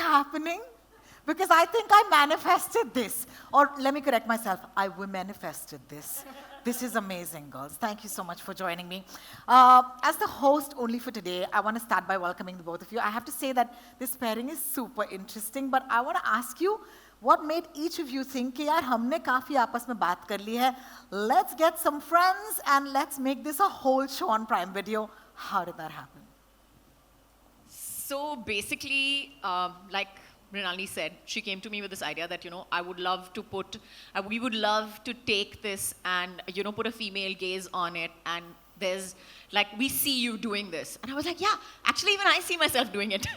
happening? Because I think I manifested this. Or let me correct myself, I manifested this. This is amazing, girls. Thank you so much for joining me. As the host only for today, I want to start by welcoming the both of you. I have to say that this pairing is super interesting, but I want to ask you, what made each of you think कि यार हमने काफी आपस में बात कर ली है. Let's get some friends and let's make this a whole show on Prime Video. How did that happen? So basically, like Mrinalini said, she came to me with this idea that, I would love to we would love to take this and, put a female gaze on it. And there's, we see you doing this. And I was like, yeah, actually, even I see myself doing it.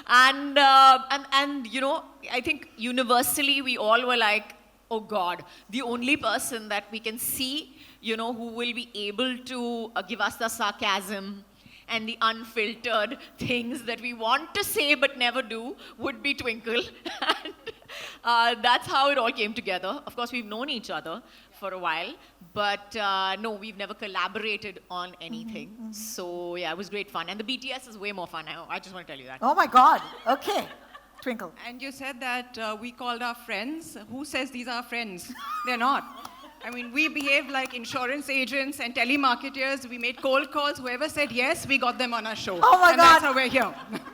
and, I think universally, we all were like, oh God, the only person that we can see, who will be able to give us the sarcasm and the unfiltered things that we want to say but never do would be Twinkle. And that's how it all came together. Of course, we've known each other for a while, but no, we've never collaborated on anything. Mm-hmm. So yeah, it was great fun. And the BTS is way more fun. I just want to tell you that. Oh my God. Okay. Twinkle. And you said that we called our friends. Who says these are friends? They're not. I mean, we behaved like insurance agents and telemarketers. We made cold calls. Whoever said yes, we got them on our show. Oh my God. That's how we're here.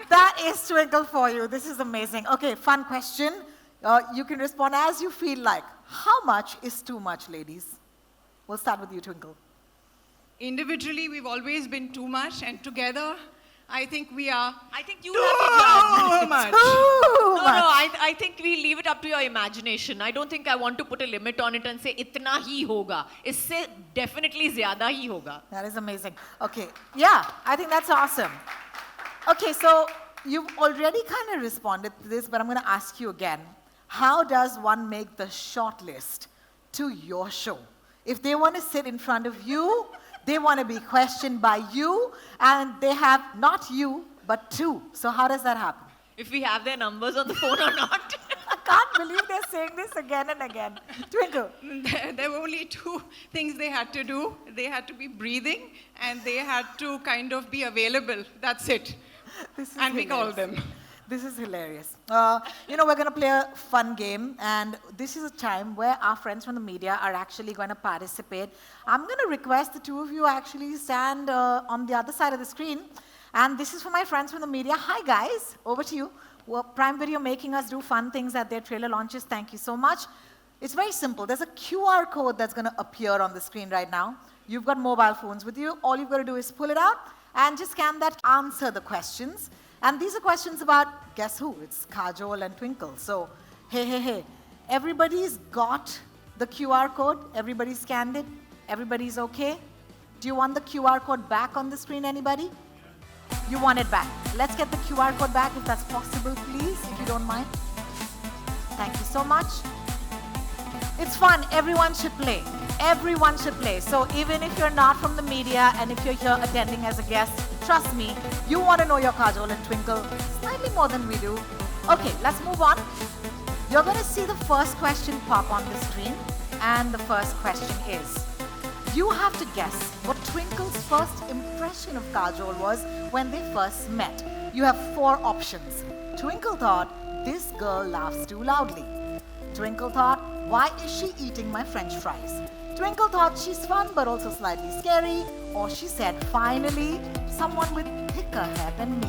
That is Twinkle for you. This is amazing. Okay, fun question. You can respond as you feel like. How much is too much, ladies? We'll start with you, Twinkle. Individually, we've always been too much, and together, I think we are. I think you have too much. Too much. I think we leave it up to your imagination. I don't think I want to put a limit on it and say itna hi hoga. Isse definitely zyada hi hoga. That is amazing. Okay, yeah, I think that's awesome. Okay, so you've already kind of responded to this, but I'm going to ask you again. How does one make the short list to your show? If they want to sit in front of you, they want to be questioned by you, and they have not you, but two. So how does that happen? If we have their numbers on the phone or not. I can't believe they're saying this again and again. Twinkle. There were only two things they had to do. They had to be breathing, and they had to kind of be available. That's it. And we called them. This is hilarious. We're going to play a fun game, and this is a time where our friends from the media are actually going to participate. I'm going to request the two of you actually stand on the other side of the screen, and this is for my friends from the media. Hi, guys. Over to you. Well, Prime Video making us do fun things at their trailer launches. Thank you so much. It's very simple. There's a QR code that's going to appear on the screen right now. You've got mobile phones with you. All you've got to do is pull it out and just scan that, answer the questions. And these are questions about, guess who? It's Kajol and Twinkle. So, hey. Everybody's got the QR code? Everybody scanned it? Everybody's okay? Do you want the QR code back on the screen, anybody? You want it back. Let's get the QR code back if that's possible, please, if you don't mind. Thank you so much. It's fun. Everyone should play. Everyone should play. So even if you're not from the media and if you're here attending as a guest, trust me, you want to know your Kajol and Twinkle slightly more than we do. Okay, let's move on. You're going to see the first question pop on the screen. And the first question is, you have to guess what Twinkle's first impression of Kajol was when they first met. You have 4 options. Twinkle thought, this girl laughs too loudly. Twinkle thought, why is she eating my French fries? Twinkle thought she's fun but also slightly scary. Or she said, finally, someone with thicker hair than me.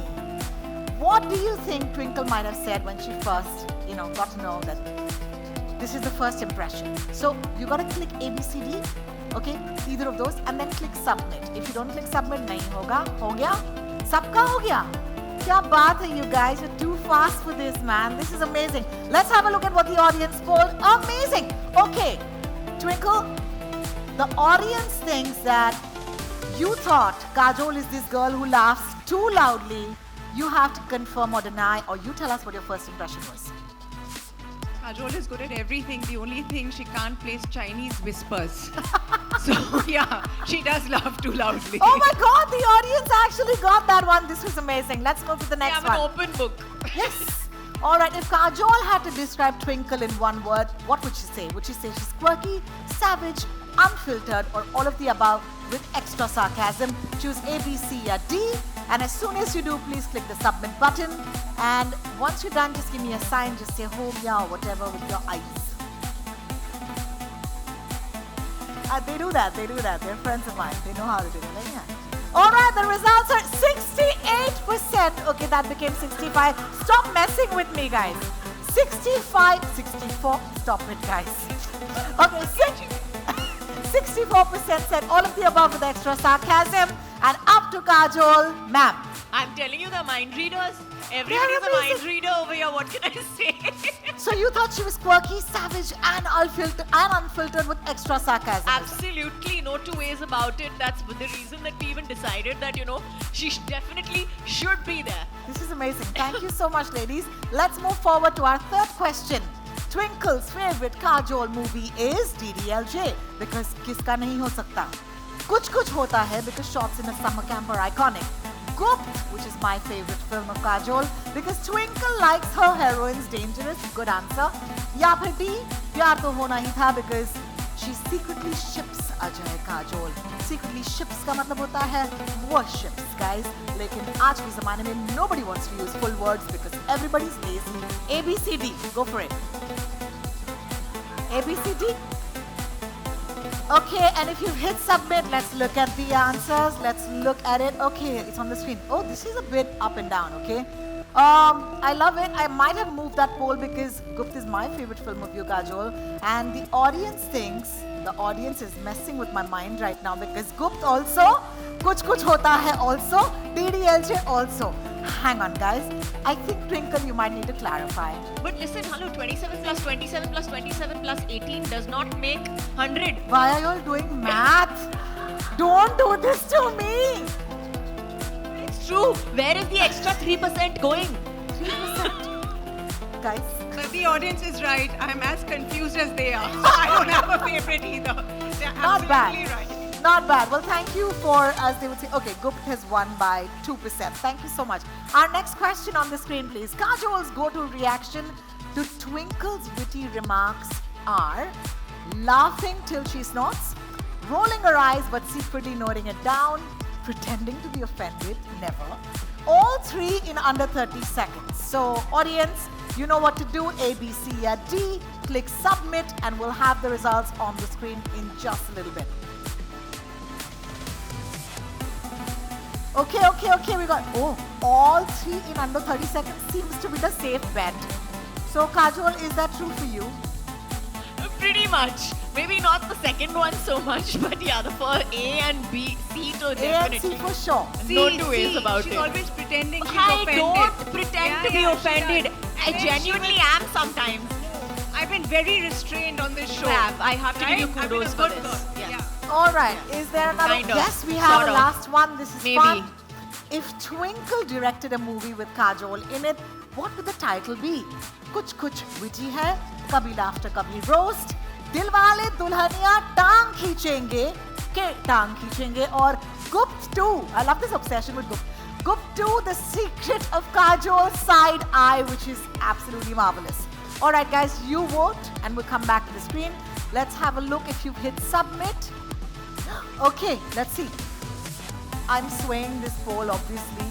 What do you think Twinkle might have said when she first, got to know that this is the first impression? So you got to click ABCD, okay? Either of those, and then click submit. If you don't click submit, nahi hoga. Ho gaya? Sabka ho gaya? Kya baat hai, you guys? You're too fast for this, man. This is amazing. Let's have a look at what the audience polled. Amazing. Okay, Twinkle, the audience thinks that you thought Kajol is this girl who laughs too loudly. You have to confirm or deny, or you tell us what your first impression was. Kajol is good at everything. The only thing she can't play is Chinese whispers. So, yeah, she does laugh too loudly. Oh my God, the audience actually got that one. This was amazing. Let's go to the next one. I'm an open book. Yes. All right, if Kajol had to describe Twinkle in one word, what would she say? Would she say she's quirky, savage, unfiltered, or all of the above with extra sarcasm. Choose A, B, C, or D. And as soon as you do, please click the submit button. And once you're done, just give me a sign. Just say home, yeah, or whatever with your eyes. They do that. They're friends of mine. They know how to do it. Like, yeah. All right, the results are 68%. Okay, that became 65. Stop messing with me, guys. 65, 64. Stop it, guys. Okay, 64% said all of the above with extra sarcasm. And up to Kajol, ma'am. I'm telling you, the mind readers. Everybody's a mind reader over here. What can I say? So you thought she was quirky, savage, and unfiltered with extra sarcasm. Absolutely, no two ways about it. That's the reason that we even decided that, she definitely should be there. This is amazing. Thank you so much, ladies. Let's move forward to our third question. Twinkle's favorite Kajol movie is DDLJ because kiska nahi ho sakta. Kuch hota hai because shots in a summer camp are iconic. Gupt, which is my favorite film of Kajol because Twinkle likes her heroines dangerous. Good answer. Ya phir D, Pyar To Hona Hi Tha because she secretly ships Ajay Kajol. Secretly ships का मतलब होता है worships, guys. लेकिन आज के ज़माने में nobody wants to use full words because everybody's lazy. A, B, C, D. Go for it. A, B, C, D. Okay, and if you've hit submit, let's look at the answers. Let's look at it. Okay, it's on the screen. Oh, this is a bit up and down, okay? I love it. I might have moved that poll because Gupt is my favorite film of you, Kajol. And the audience thinks, the audience is messing with my mind right now because Gupt also, kuch hota hai also, DDLJ also. Hang on, guys. I think Twinkle, you might need to clarify. But listen, hello, 27 plus 27 plus 27 plus 18 does not make 100. Why are you all doing math? Don't do this to me. It's true. Where is the extra 3% going? 3%. Guys. But the audience is right. I'm as confused as they are. So I don't have a favorite either. They're Not absolutely bad. right. Not bad. Well, thank you for, as they would say, okay, Gupt has won by 2%. Thank you so much. Our next question on the screen, please. Kajol's go-to reaction to Twinkle's witty remarks are laughing till she snorts, rolling her eyes but secretly noting it down, pretending to be offended, never. All three in under 30 seconds. So, audience, you know what to do. A, B, C, or D. Click submit and we'll have the results on the screen in just a little bit. Okay, we got, all three in under 30 seconds seems to be the safe bet. So, Kajol, is that true for you? Pretty much. Maybe not the second one so much, but yeah, the first A and B, C to A definitely. and C for sure. No two ways about she's it. always pretending she's I offended. don't pretend to be she offended. does. I And then she genuinely will- am sometimes. I've been very restrained on this show. I have to give you I've been a kudos for good this. girl. Yeah. Yeah. All right. Is there another? Kind of. Yes, we have Sort a of. last one. This is Maybe. fun. If Twinkle directed a movie with Kajol in it, what would the title be? Kuch witty hai, kabhi laughter, kabhi roast. Dilwale Dulhaniya टांग खींचेंगे के टांग खींचेंगे और Gupt 2. I love this obsession with Gupt. Gupt 2, the secret of Kajol's side eye, which is absolutely marvelous. All right, guys, you vote, and we'll come back to the screen. Let's have a look if you've hit submit. Okay, let's see. I'm swaying this poll, obviously.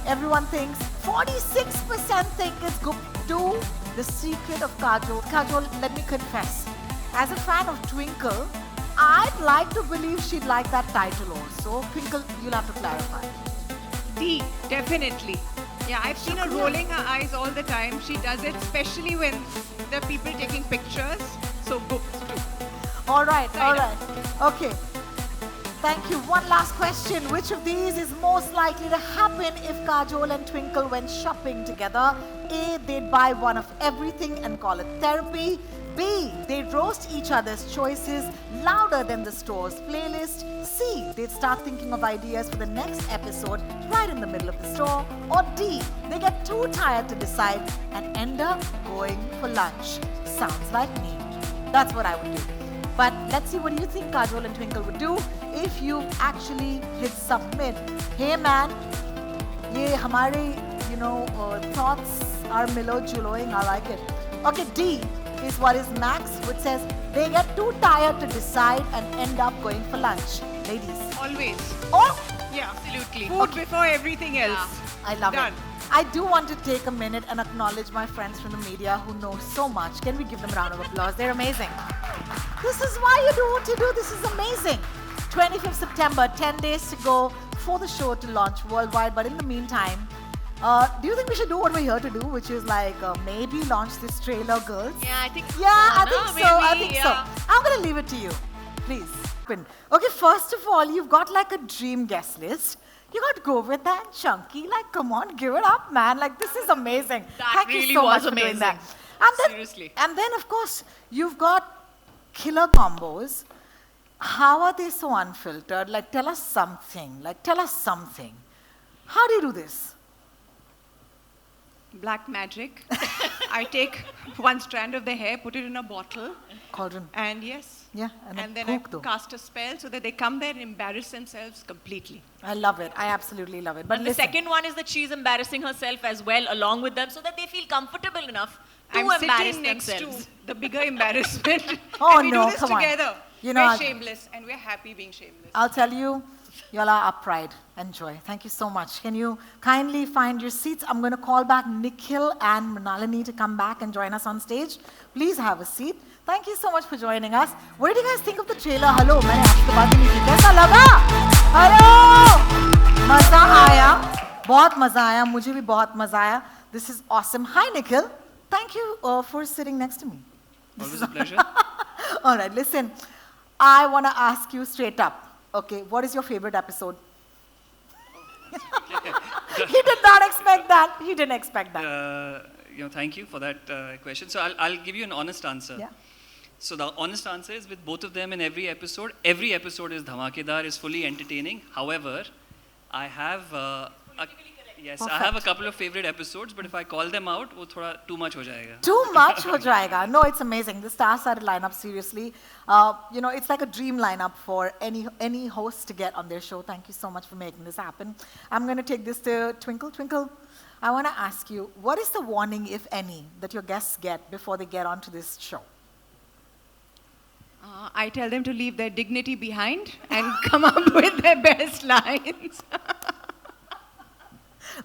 Everyone thinks 46% think it's Gupt 2, the secret of Kajol. Kajol, let me confess. As a fan of Twinkle, I'd like to believe she'd like that title also. Twinkle, you'll have to clarify. D, definitely. Yeah, I've seen her rolling her eyes all the time. She does it, especially when there are people taking pictures. So, Gupt too. All right. Okay. Thank you. One last question. Which of these is most likely to happen if Kajol and Twinkle went shopping together? A, they'd buy one of everything and call it therapy. B, they'd roast each other's choices louder than the store's playlist. C, they'd start thinking of ideas for the next episode right in the middle of the store. Or D, they get too tired to decide and end up going for lunch. Sounds like me. That's what I would do. But let's see what you think Kajol and Twinkle would do if you actually hit submit. Hey man, ye hamare, thoughts are mellow-juloing. I like it. Okay, D is what is Max, which says they get too tired to decide and end up going for lunch. Ladies. Always. Oh, Yeah. Absolutely. Food before everything else. I love Done. it. I do want to take a minute and acknowledge my friends from the media who know so much. Can we give them a round of applause? They're amazing. This is why you do what you do. This is amazing. 25th September, 10 days to go for the show to launch worldwide. But in the meantime, do you think we should do what we're here to do, which is like maybe launch this trailer, girls? Yeah, I think. Yeah, I no, think so. I maybe, think yeah. so. I'm gonna leave it to you, please. Okay, first of all, you've got like a dream guest list. You got Govita and Chunky. Like, come on, give it up, man. Like, this is amazing. That Thank you really so was much for doing that. amazing. And then, Seriously. And then, of course, you've got killer combos. How are they so unfiltered? Like, tell us something. Like, tell us something. How do you do this? Black magic. I take one strand of the hair, put it in a bottle, Cauldron. and yes. Yeah, and then then I poke though. cast a spell so that they come there and embarrass themselves completely. I love it. I absolutely love it. But And the listen, second one is that she's embarrassing herself as well along with them so that they feel comfortable enough to I'm embarrass sitting next themselves. to the bigger embarrassment. Oh, and we no, do this come on. together. You know, we're I- shameless and we're happy being shameless. I'll tell you, y'all are up pride. Enjoy. Thank you so much. Can you kindly find your seats? I'm going to call back Nikhil and Mrinalini to come back and join us on stage. Please have a seat. Thank you so much for joining us. What did you guys think of the trailer? Hello, मैंने आपके बात नहीं की. कैसा लगा? Hello! मजा आया. बहुत मजा आया. मुझे भी बहुत मजा आया. This is awesome. Hi, Nikhil. Thank you for sitting next to me. Always a pleasure. All right, listen. I want to ask you straight up. Okay, what is your favorite episode? He did not expect that. He didn't expect that. Thank you for that question. So I'll give you an honest answer. Yeah. So the honest answer is with both of them in every episode is dhamakedar, is fully entertaining. However, I have yes, I have a couple of favorite episodes, but if I call them out, वो थोड़ा too much हो जाएगा. Too much ho jayega. No, it's amazing. The star-studded lineup, seriously. It's like a dream lineup for any host to get on their show. Thank you so much for making this happen. I'm going to take this to Twinkle. Twinkle, I want to ask you, what is the warning, if any, that your guests get before they get onto this show? I tell them to leave their dignity behind and come up with their best lines.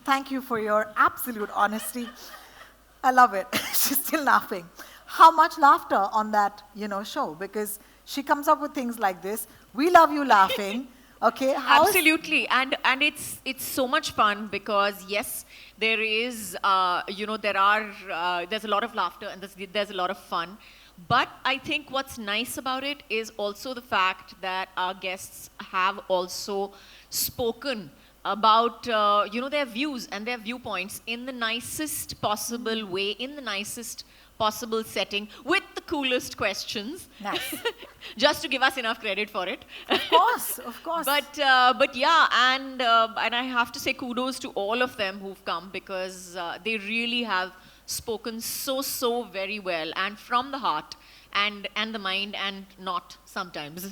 Thank you for your absolute honesty. I love it. She's still laughing. How much laughter on that, show? Because she comes up with things like this. We love you laughing. Okay. Absolutely, and it's so much fun because yes, there is there's a lot of laughter and there's a lot of fun. But I think what's nice about it is also the fact that our guests have also spoken about their views and their viewpoints in the nicest possible way, in the nicest possible setting, with the coolest questions. Nice. Just to give us enough credit for it. Of course, of course. But yeah, and I have to say kudos to all of them who've come because they really have spoken so very well and from the heart and the mind and not sometimes.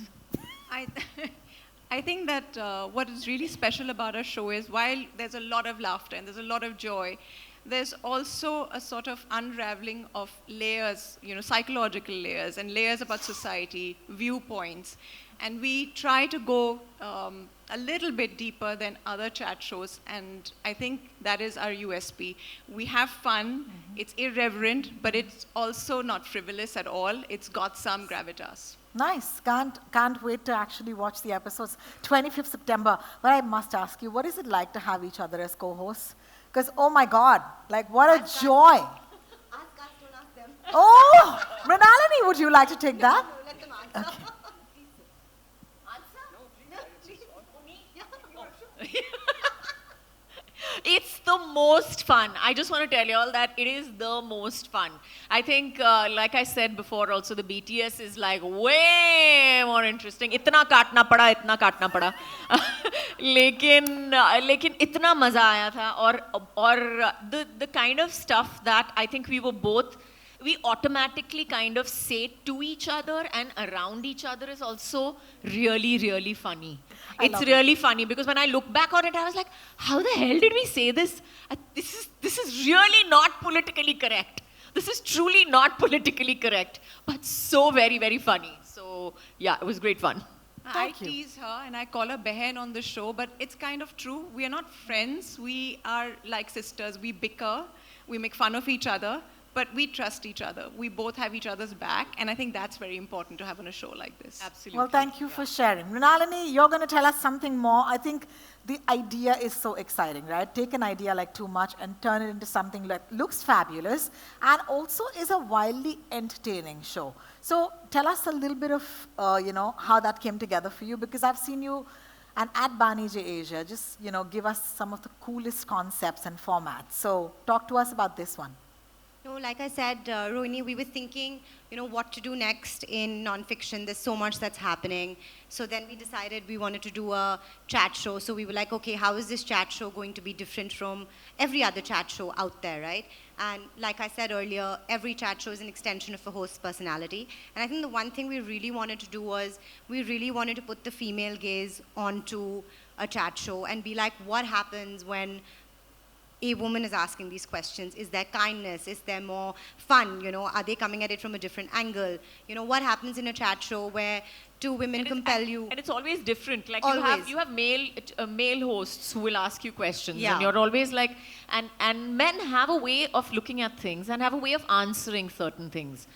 I think that what is really special about our show is while there's a lot of laughter and there's a lot of joy, there's also a sort of unraveling of layers, psychological layers and layers about society, viewpoints. And we try to go a little bit deeper than other chat shows, and I think that is our USP. We have fun, it's irreverent, but it's also not frivolous at all. It's got some gravitas. Nice. Can't wait to actually watch the episodes. 25th September. But I must ask you, what is it like to have each other as co-hosts? Because, oh my God, like what a joy. Ask us, don't ask them. Oh, Mrinalini, would you like to take that? Let them answer. Okay. It's the most fun. I just want to tell you all that it is the most fun. I think, like I said before, also the BTS is like way more interesting. इतना काटना पड़ा. लेकिन इतना मजा आया था और the kind of stuff that I think we automatically kind of say to each other and around each other is also really funny. It's really funny because when I look back on it, I was like, how the hell did we say this? This is really not politically correct. this is truly not politically correct, but so very, very funny. So yeah, it was great fun. Thank I you. tease her and I call her Behen on the show, but it's kind of true. We are not friends. We are like sisters. We bicker. We make fun of each other, but we trust each other. We both have each other's back, and I think that's very important to have on a show like this. Absolutely. Well, thank you for sharing. Mrinalini, you're going to tell us something more. I think the idea is so exciting, right? Take an idea like Too Much and turn it into something that looks fabulous and also is a wildly entertaining show. So tell us a little bit of, how that came together for you, because I've seen you and at Bani J Asia, just, give us some of the coolest concepts and formats. So talk to us about this one. No, like I said, Rohini, we were thinking, what to do next in nonfiction. There's so much that's happening. So then we decided we wanted to do a chat show. So we were like, okay, how is this chat show going to be different from every other chat show out there, right? And like I said earlier, every chat show is an extension of a host's personality. And I think the one thing we really wanted to do was we really wanted to put the female gaze onto a chat show and be like, what happens when a woman is asking these questions? Is there kindness? Is there more fun? Are they coming at it from a different angle? What happens in a chat show where two women compel you? And it's always different. Like Always. you have male hosts who will ask you questions, Yeah. and you're always like, and men have a way of looking at things and have a way of answering certain things,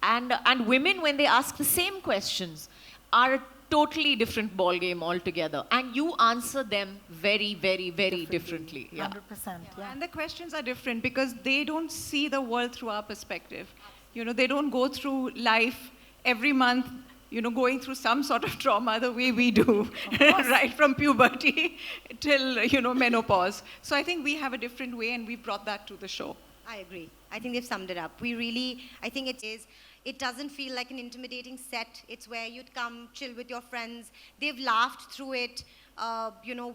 and women, when they ask the same questions, are a totally different ball game altogether, and you answer them very, very, very differently. Yeah. 100%. Yeah. And the questions are different because they don't see the world through our perspective. They don't go through life every month, going through some sort of trauma the way we do, right from puberty till, menopause. So I think we have a different way, and we brought that to the show. I agree. I think they've summed it up. I think it doesn't feel like an intimidating set. It's where you'd come, chill with your friends. They've laughed through it.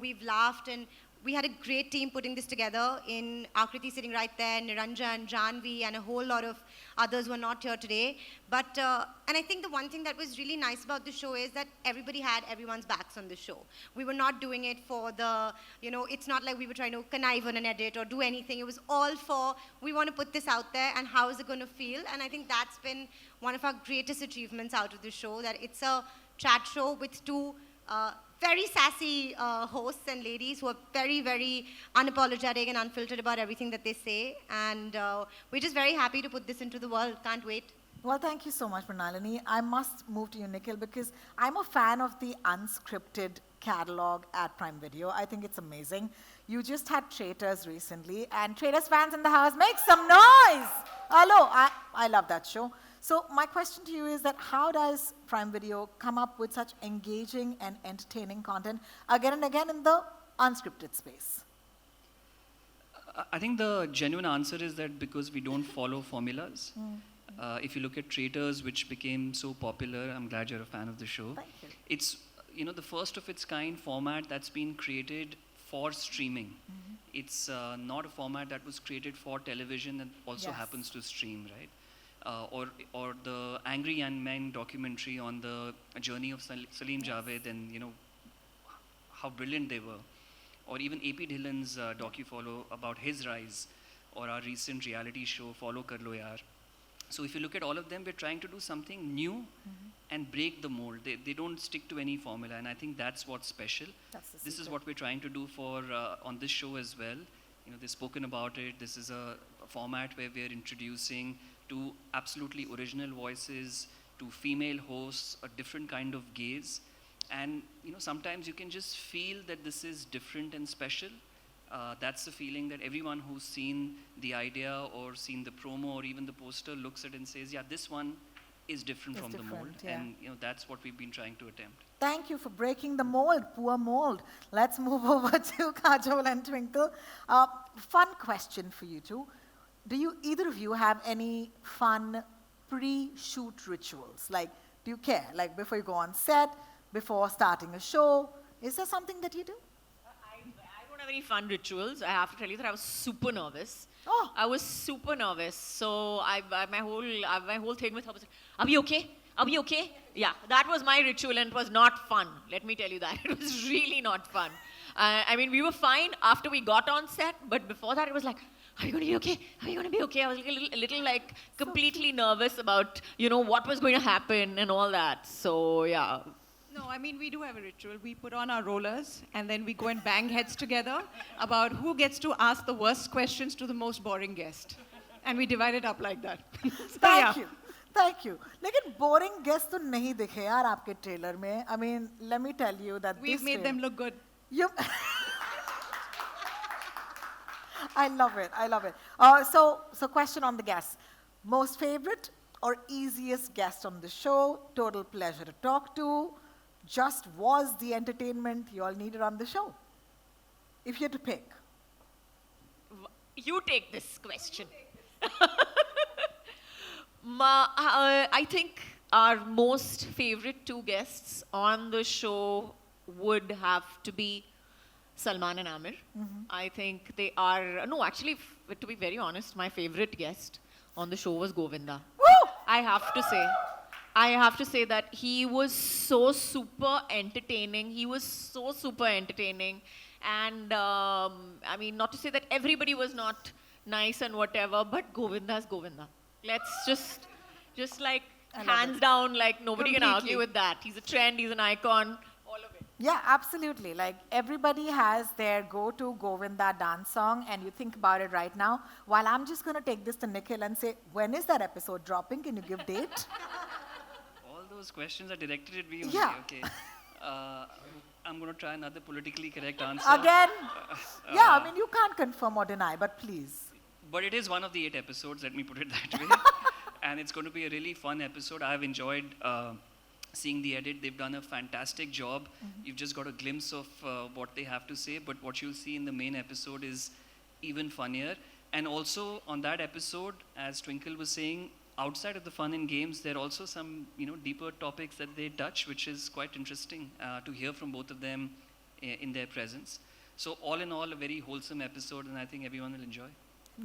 We've laughed, and we had a great team putting this together in Akriti sitting right there, Niranjan, Janvi, and a whole lot of others who are not here today. But, and I think the one thing that was really nice about the show is that everybody had everyone's backs on the show. We were not doing it for it's not like we were trying to connive on an edit or do anything. It was all for, we want to put this out there, and how is it going to feel? And I think that's been one of our greatest achievements out of the show, that it's a chat show with two very sassy hosts and ladies who are very, very unapologetic and unfiltered about everything that they say. And we're just very happy to put this into the world. Can't wait. Well, thank you so much, Mrinalini. I must move to you, Nikhil, because I'm a fan of the unscripted catalog at Prime Video. I think it's amazing. You just had Traitors recently, and Traitors fans in the house, make some noise! Hello, I love that show. So my question to you is that how does Prime Video come up with such engaging and entertaining content again and again in the unscripted space? I think the genuine answer is that because we don't follow formulas. If you look at Traitors, which became so popular, I'm glad you're a fan of the show. Thank you. It's the first of its kind format that's been created for streaming. It's not a format that was created for television and also Yes. happens to stream, right? Or the Angry Young Men documentary on the journey of Salim Javed and how brilliant they were, or even AP Dhillon's docu-follow about his rise, or our recent reality show Follow Kar Lo Yaar. So if you look at all of them, we're trying to do something new and break the mold. They don't stick to any formula, and I think that's what's special. That's the This is secret. what we're trying to do for on this show as well. They've spoken about it. This is a format where we're introducing to absolutely original voices, to female hosts, a different kind of gaze. And sometimes you can just feel that this is different and special. That's the feeling that everyone who's seen the idea or seen the promo or even the poster looks at and says, yeah, this one is different It's from the mold. different, yeah. And that's what we've been trying to attempt. Thank you for breaking the mold, poor mold. Let's move over to Kajol and Twinkle. Fun question for you two. Do either of you have any fun pre-shoot rituals? Like, do you care? Like before you go on set, before starting a show, is there something that you do? I don't have any fun rituals. I have to tell you that I was super nervous. Oh. I was super nervous. So my whole thing with her was, are we okay? Are we okay? Yeah, that was my ritual, and it was not fun. Let me tell you that. It was really not fun. I mean, we were fine after we got on set, but before that, it was like, are you going to be okay? Are you going to be okay? I was like a little like completely nervous about, what was going to happen and all that. So, yeah. No, I mean, we do have a ritual. We put on our rollers and then we go and bang heads together about who gets to ask the worst questions to the most boring guest. And we divide it up like that. So, Thank you. Thank you. लेकिन boring guest तो नहीं दिखे यार आपके trailer में. I mean, let me tell you that We've this made them look good. You. I love it. I love it. So question on the guests. Most favorite or easiest guest on the show? Total pleasure to talk to. Just was the entertainment you all needed on the show? If you had to pick. You take this question. I think our most favorite two guests on the show would have to be Salman and Amir. I think they are, no, actually, to be very honest, my favorite guest on the show was Govinda. Woo! I have to say that he was so super entertaining. And I mean, not to say that everybody was not nice and whatever, but Govinda's Govinda. Let's just like hands down, like nobody can argue with that. He's a trend, he's an icon, all of it. Yeah, absolutely. Like everybody has their go-to Govinda dance song, and you think about it right now. While I'm just going to take this to Nikhil and say, when is that episode dropping? Can you give date? All those questions are directed at me. Yeah. Okay. I'm going to try another politically correct answer. Again? Yeah, I mean, you can't confirm or deny, but please. But it is one of the 8 episodes, let me put it that way. And it's going to be a really fun episode. I've enjoyed seeing the edit. They've done a fantastic job. You've just got a glimpse of what they have to say, but what you'll see in the main episode is even funnier. And also on that episode, as Twinkle was saying, outside of the fun and games, there are also some deeper topics that they touch, which is quite interesting to hear from both of them in their presence. So all in all, a very wholesome episode, and I think everyone will enjoy.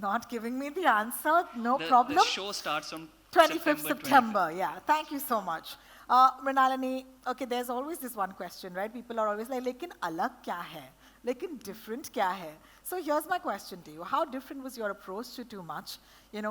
Not giving me the answer, no The problem. show starts on 25th September, yeah. Thank you so much. Mrinalini, okay, there's always this one question, right? People are always like, lekin alag kya hai? Lekin different kya hai? So here's my question to you. How different was your approach to Too Much,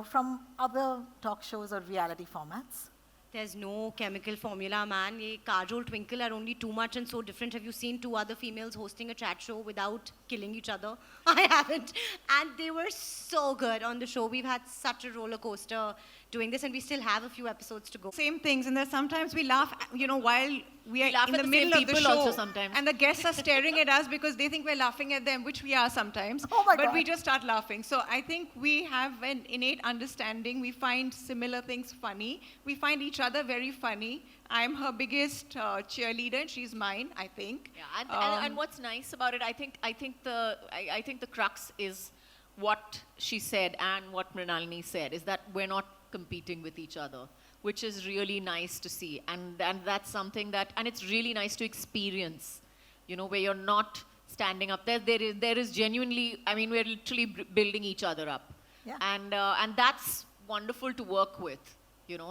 from other talk shows or reality formats? There's no chemical formula, man. Ye Kajol, Twinkle are only too much and so different. Have you seen 2 other females hosting a chat show without killing each other? I haven't. And they were so good on the show. We've had such a roller coaster doing this, and we still have a few episodes to go. Same things, and there's sometimes we laugh, while we are laugh in at the the same middle of the people show, also sometimes. and the guests are staring at us because they think we're laughing at them, which we are sometimes. Oh my but God. we just start laughing. So I think we have an innate understanding. We find similar things funny. We find each other very funny. I'm her biggest cheerleader, and she's mine, I think. Yeah, and what's nice about it, I think the crux is what she said and what Mrinalini said, is that we're not competing with each other, which is really nice to see, and that's something that, and it's really nice to experience, where you're not standing up there. There is genuinely, I mean, we're literally building each other up, Yeah. and that's wonderful to work with,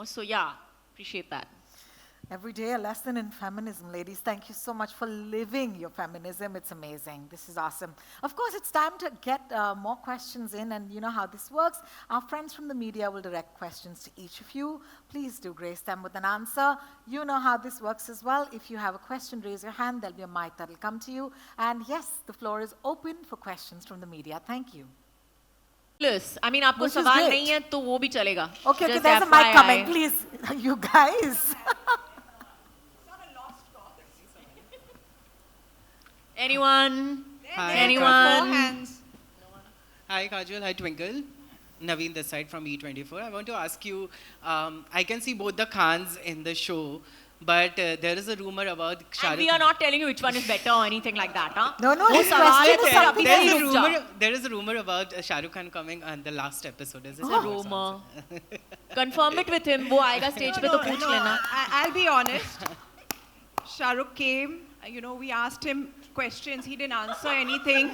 So yeah, appreciate that. Every day a lesson in feminism, ladies. Thank you so much for living your feminism. It's amazing. This is awesome. Of course, it's time to get more questions in, and you know how this works. Our friends from the media will direct questions to each of you. Please do grace them with an answer. You know how this works as well. If you have a question, raise your hand. There'll be a mic that'll come to you. And yes, the floor is open for questions from the media. Thank you. I mean, आपको Which is सवाल great. नहीं है तो वो भी चलेगा. Okay, Just there's a mic FYI. coming. Please, you guys. Anyone? Hi. Anyone? 4 hands. Hi Kajol, hi Twinkle. Naveen this side from E24. I want to ask you, I can see both the Khans in the show, but there is a rumor about Shah And Rukh we are not telling you which one is better or anything like that, huh? No, वो his सवाल question है is तेरा. something There is else. a रुक जा. rumor. There is a rumor about Shah Rukh Khan coming on the last episode. Is it It's a rumor. Confirm it with him. वो आएगा stage पे तो पूछ लेना. I'll be honest. Shah Rukh came, we asked him questions. He didn't answer anything.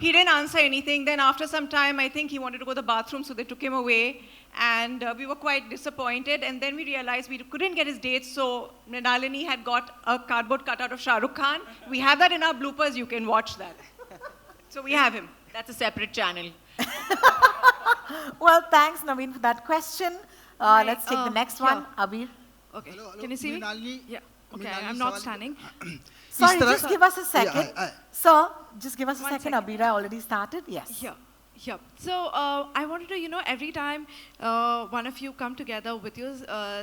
He didn't answer anything. Then after some time, I think he wanted to go to the bathroom, so they took him away. And we were quite disappointed. And then we realized we couldn't get his dates, so Mrinalini had got a cardboard cutout of Shah Rukh Khan. We have that in our bloopers. You can watch that. So we have him. That's a separate channel. Well, thanks, Naveen, for that question. Let's take the next one. Abir. Okay. Hello, hello. Can you see me? Mrinalini, Yeah. Okay, Mrinalini, I'm not सवाल- standing. Sorry, तरह just का- give us a second. Yeah, Sir, just give us a One second. second. Abira already started. Yes. Yeah. Yeah. So I wanted to, every time one of you come together with your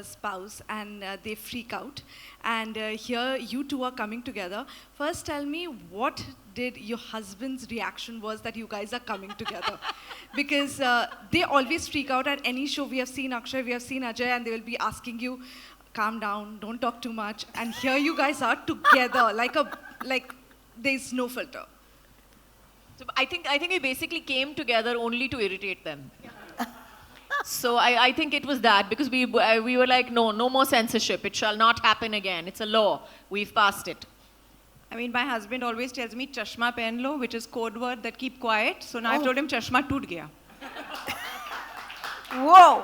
spouse and they freak out, and here you two are coming together. First, tell me what did your husband's reaction was that you guys are coming together, because they always freak out at any show. We have seen Akshay, we have seen Ajay, and they will be asking you, calm down, don't talk too much. And here you guys are together, like there's no filter. So I think we basically came together only to irritate them. So I think it was that, because we were like, no more censorship. It shall not happen again. It's a law. We've passed it. I mean, my husband always tells me chashma pen lo, which is code word that keep quiet. So now I've told him chashma toot gaya. Whoa.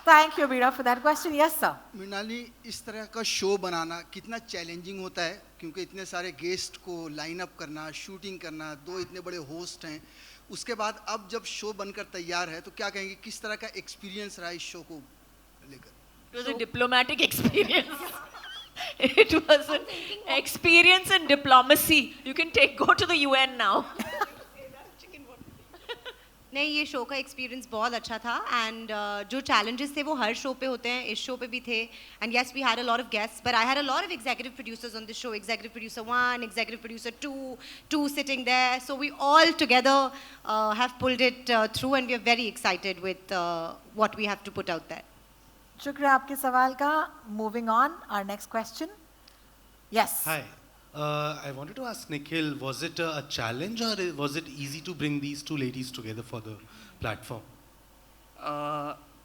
Thank you, Abira, for that question. Yes, sir. Mrinali, इस तरह का show बनाना कितना challenging होता है, क्योंकि इतने सारे guest को लाइन अप करना, शूटिंग करना, दो इतने बड़े होस्ट हैं, उसके बाद अब जब शो बनकर तैयार है तो क्या कहेंगे, किस तरह का एक्सपीरियंस रहा इस शो को लेकर? It was a diplomatic experience. It was an experience in diplomacy. You can go to the UN now. नहीं, ये शो का एक्सपीरियंस बहुत अच्छा था. एंड जो चैलेंजेस थे वो हर शो पे होते हैं, इस शो पे भी थे. And yes, we had a lot of guests, but I had a lot of executive producers on this show. Executive producer 1, executive producer 2, 2 sitting there. So we all together have pulled it through, and we are very excited with what we have to put out there. शुक्रिया आपके सवाल का. Moving on, our next question. Yes. Hi. I wanted to ask Nikhil, was it a challenge or was it easy to bring these two ladies together for the platform?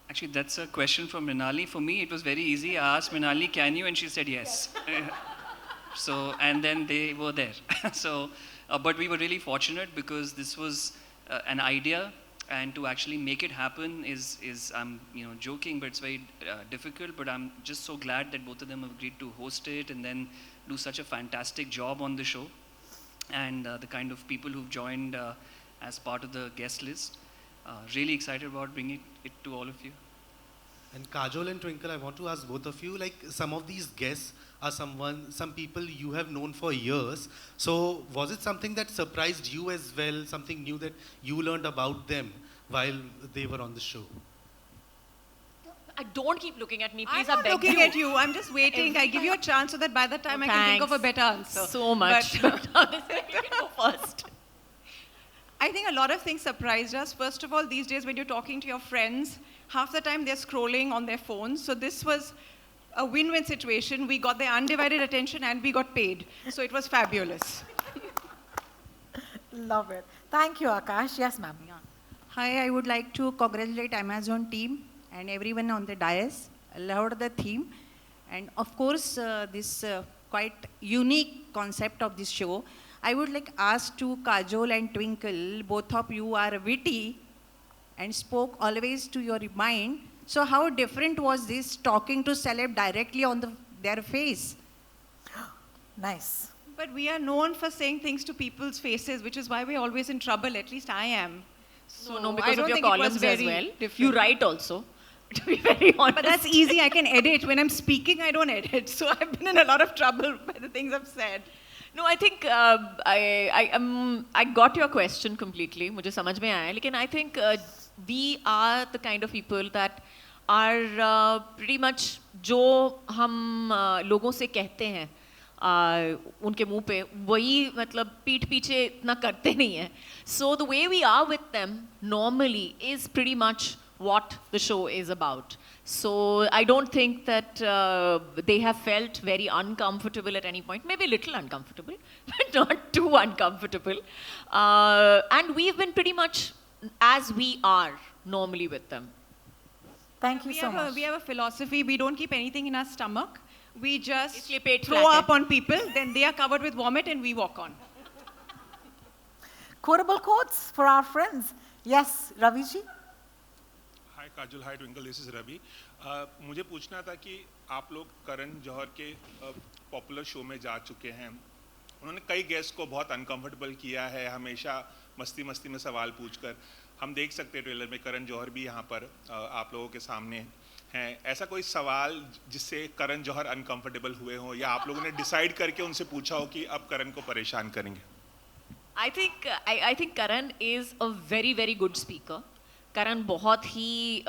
Actually, that's a question from Mrinali. For me, it was very easy. I asked Mrinali, can you? And she said yes. So, and then they were there. So, but we were really fortunate because this was an idea, and to actually make it happen is I'm joking, but it's very difficult. But I'm just so glad that both of them have agreed to host it and then do such a fantastic job on the show, and the kind of people who've joined as part of the guest list. Really excited about bringing it to all of you. And Kajol and Twinkle, I want to ask both of you, like some of these guests are some people you have known for years. So was it something that surprised you as well, something new that you learned about them while they were on the show? Don't keep looking at me, please. I'm I not beg looking you. at you. I'm just waiting. I give you a chance so that by the time I can think of a better answer. So much. But You can go first. I think a lot of things surprised us. First of all, these days when you're talking to your friends, half the time they're scrolling on their phones. So this was a win-win situation. We got their undivided attention and we got paid. So it was fabulous. Love it. Thank you, Akash. Yes, ma'am. Hi, I would like to congratulate Amazon team and everyone on the dais. I loved the theme. And of course, this quite unique concept of this show. I would like ask to Kajol and Twinkle, both of you are witty and spoke always to your mind. So how different was this talking to celeb directly on their face? Nice. But we are known for saying things to people's faces, which is why we're always in trouble. At least I am. So No, I because don't of your think it was columns as very well. different. You write also, to be very honest. But that's easy. I can edit. When I'm speaking, I don't edit. So I've been in a lot of trouble by the things I've said. No, I think I got your question completely. मुझे समझ में आया. लेकिन I think we are the kind of people that are pretty much जो हम लोगों से कहते हैं उनके मुंह पे वही मतलब पीठ पीछे इतना करते नहीं हैं. So the way we are with them normally is pretty much what the show is about. So I don't think that they have felt very uncomfortable at any point. Maybe a little uncomfortable, but not too uncomfortable. And we've been pretty much as we are normally with them. Thank you so much. We have a philosophy. We don't keep anything in our stomach. We just इसलिए पेट throw flat है. up on people. Then they are covered with vomit and we walk on. quotable quotes for our friends. Yes, Ravi ji? Hi Kajal, hi Twinkle, this is Ravi. मुझे पूछना था कि आप लोग करण जौहर के popular show में जा चुके हैं। उन्होंने कई गेस्ट को बहुत अनकंफर्टेबल किया है, हमेशा मस्ती मस्ती में सवाल पूछकर। हम देख सकते हैं ट्रेलर में करण जौहर भी यहाँ पर आप लोगों के सामने हैं। ऐसा कोई सवाल जिससे करण जौहर अनकंफर्टेबल हुए हों, या आप लोगों ने डिसाइड करके उनसे पूछा हो कि अब करण को परेशान करेंगे? I think Karan is a very very good speaker. Karan बहुत ही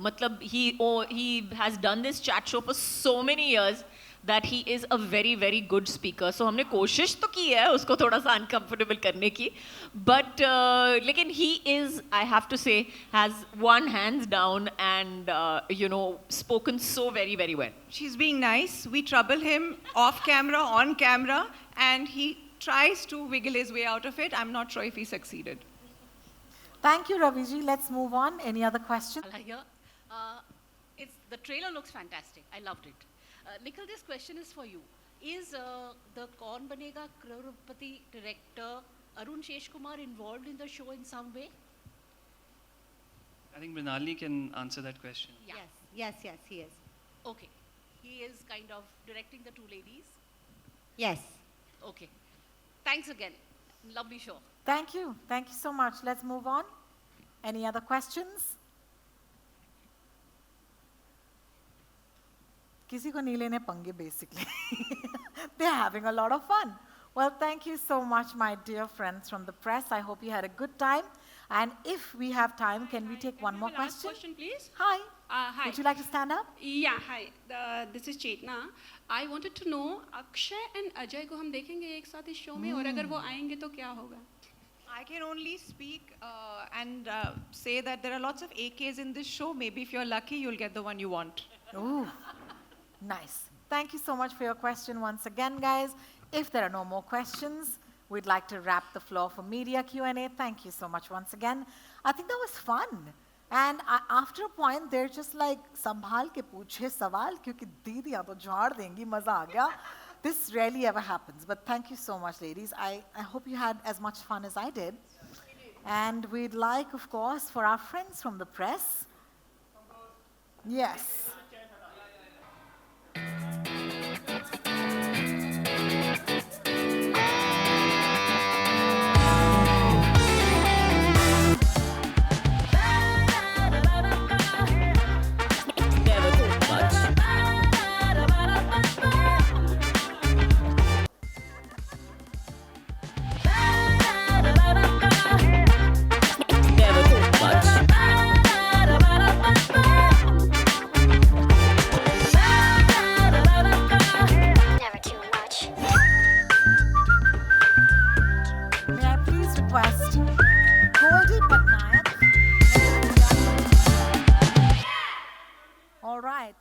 मतलब he has done this chat show for so many years that he is a very very good speaker. So हमने कोशिश तो की है उसको थोड़ा सा uncomfortable करने की, but लेकिन he is, I have to say, has won hands down and spoken so very very well. She's being nice. We trouble him off camera, on camera, and he tries to wiggle his way out of it. I'm not sure if he succeeded. Thank you, Ravi ji. Let's move on. Any other questions? Here. The trailer looks fantastic. I loved it. Nikhil, this question is for you. Is the Kaun Banega Crorepati director Arun Sheshkumar involved in the show in some way? I think Mrinalini can answer that question. Yeah. Yes, he is. Okay. He is kind of directing the two ladies? Yes. Okay. Thanks again. Lovely show. Thank you. Thank you so much. Let's move on. Any other questions? किसी को नहीं लेने पंगे basically. They're having a lot of fun. Well, thank you so much, my dear friends from the press. I hope you had a good time. And if we have time, can we take one more question? Question, please. Hi. Hi. Would you like to stand up? Yeah, hi. This is Chetna. I wanted to know, Akshay and Ajay को हम देखेंगे एक साथ इस show में, और अगर वो आएंगे तो क्या होगा? I can only speak and say that there are lots of AKs in this show. Maybe if you're lucky, you'll get the one you want. Ooh, nice. Thank you so much for your question once again, guys. If there are no more questions, we'd like to wrap the floor for media Q&A. Thank you so much once again. I think that was fun. And after a point, they're just like, संभाल के पूछे सवाल क्योंकि दीदियाँ तो झाड़ देंगी, मजा आ गया. This rarely ever happens, but thank you so much, ladies. I hope you had as much fun as I did. And we'd like, of course, for our friends from the press. Yes. May I please request Goldie Patnaik? All right.